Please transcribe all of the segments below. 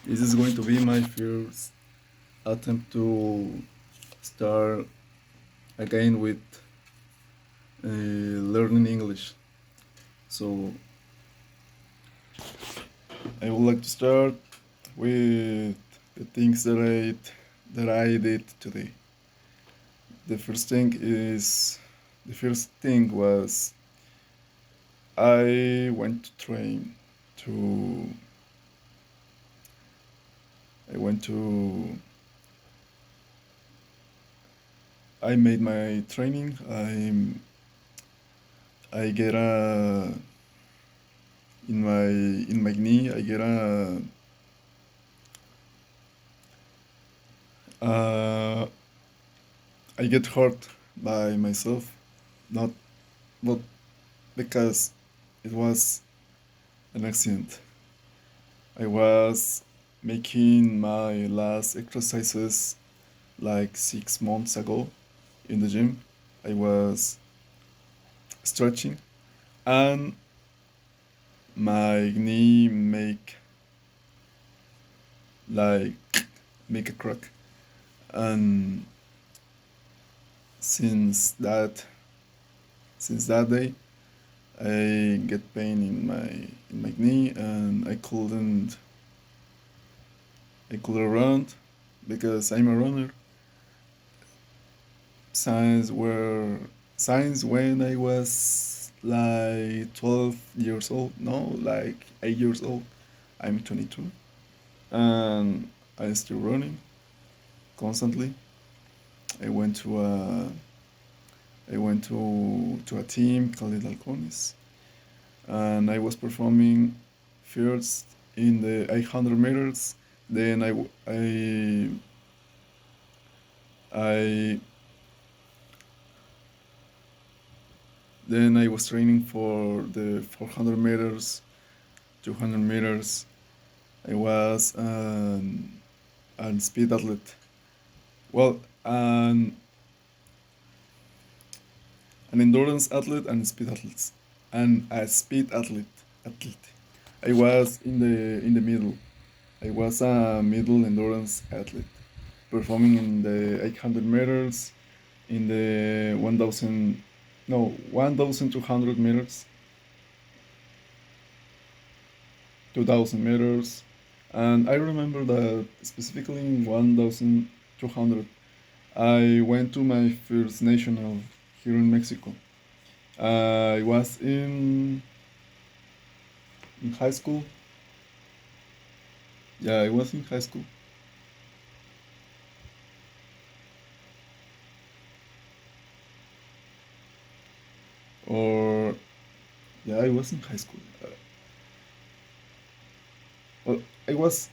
This is going to be my first attempt to start again with learning English. So I would like to start with the things that I did today. The first thing is the first thing was I went to train to I went to I made my training. I get a in my knee. I get uh, I get hurt by myself, not not because it was an accident. I was making my last exercises like 6 months ago in the gym. I was stretching and my knee like make a crack, and since that since that day I get pain in my knee, and I couldn't run because I'm a runner since where since when I was like 12 years old. No, like 8 years old. I'm 22 and I'm still running constantly. I went to a I went to a team called Halcones, and I was performing first in the 800 meters. Then I then I was training for the 400 meters, 200 meters. I was an speed athlete. Well, an endurance athlete and speed athletes, and a speed athlete. I was in the middle. I was a middle endurance athlete, performing in the 800 meters, in the 1000, no, 1200 meters, 2000 meters, and I remember that specifically in 1200, I went to my first national here in Mexico. I was in high school. Yeah, I was in high school. Or, yeah, I was in high school. Well, I was,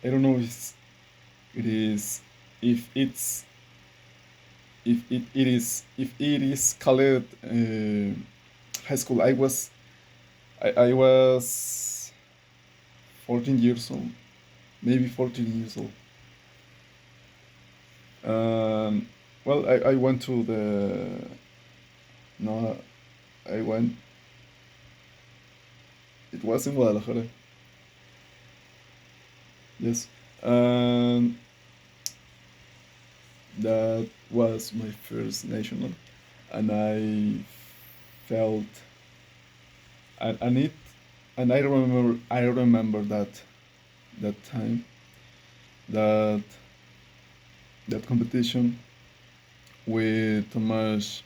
I don't know it is, if it's, if it is called high school. I was 14 years old, maybe 14 years old. Um, well, I went to no, I went, it was in Guadalajara, yes. And that was my first national, and I felt, and it, and I remember that time, that that competition with Tomasz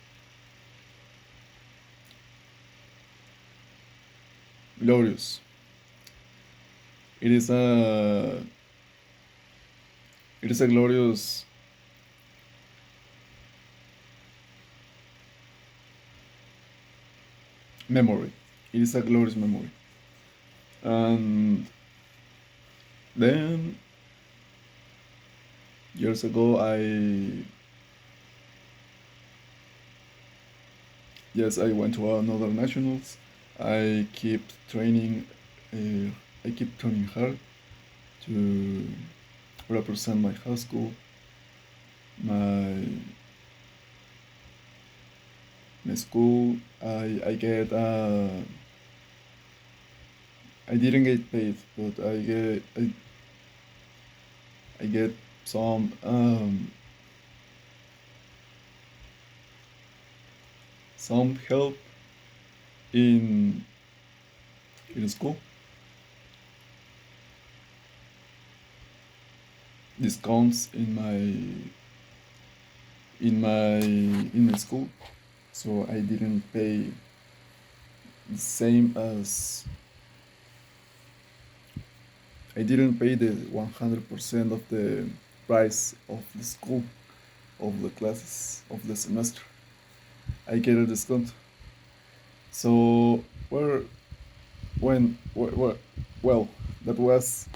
Glorious. It is a it is a glorious memory. It is a glorious memory. And then years ago, I went to another nationals. I keep training. I keep training hard to represent my high school, my my school. I didn't get paid, but I get some help in school, discounts in my school, so I didn't pay the same as I didn't pay the 100% of the price of the school, of the classes, of the semester. I get a discount. So where where well, that was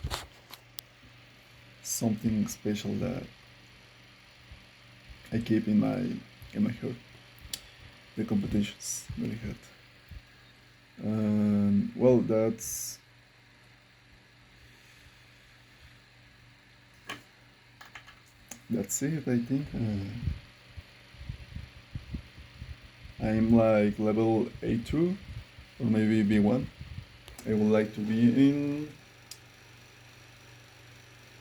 something special that I keep in my heart. The competitions that I had. And well, that's it. I think I'm like level A2 or maybe B1. I would like to be in.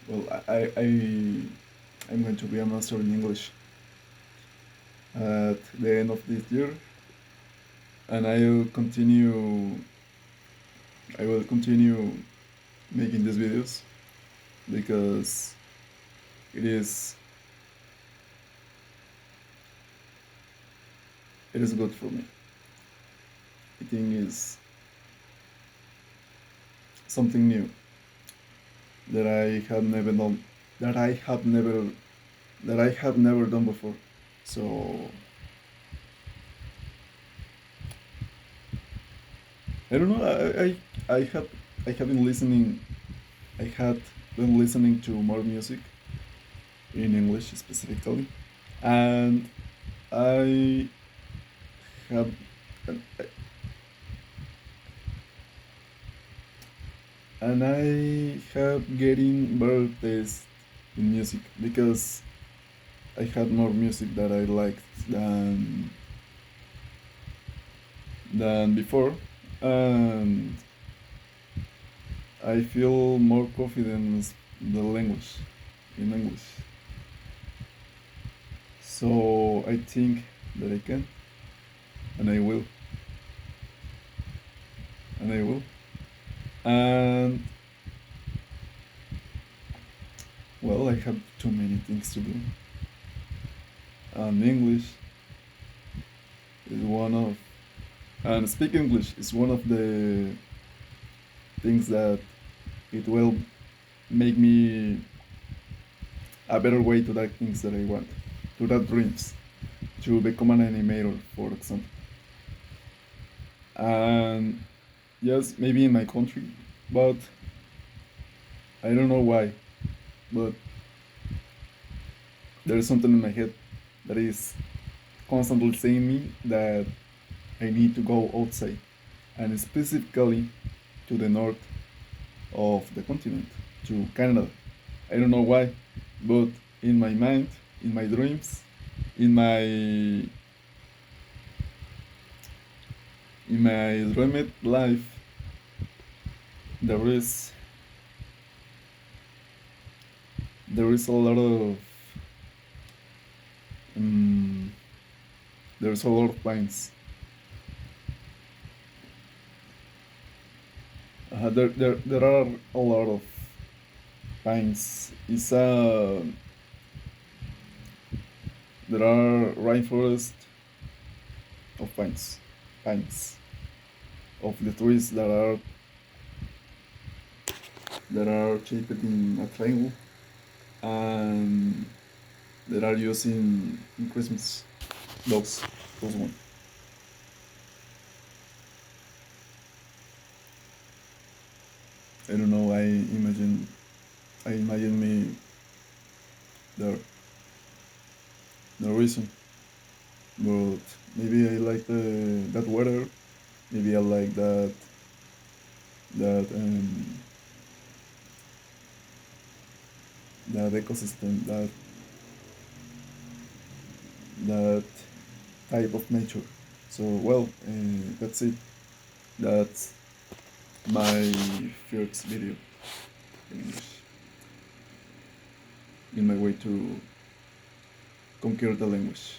Well, I'm going to be a master in English at the end of this year, and I will continue making these videos because it is it is good for me. I think is something new that I have never done that I have never that I have never done before. So I don't know. I have been listening. I had been listening to more music in English specifically, and I have and I have getting better taste in music because I had more music that I liked than before, and I feel more confident in the language in English. So I think that I can, and I will, and I will. And well, I have too many things to do. And English is one of, and speak English is one of the things that it will make me a better way to that things that I want, to that dreams, to become an animator, for example. And yes, maybe in my country, but I don't know why. But there is something in my head that is constantly saying me that I need to go outside, and specifically to the north of the continent, to Canada. I don't know why, but in my mind, in my dreams, in my dreamed life, there is a lot of um, there's a lot of pines. There are a lot of pines. There are rainforest of pines of the trees that are shaped in a triangle and that are used in Christmas. Those one. I don't know. I imagine me there. No reason, but maybe I like that weather. Maybe I like that that ecosystem, that type of nature. So well, that's it. That's my first video in English. in my way to conquer the language.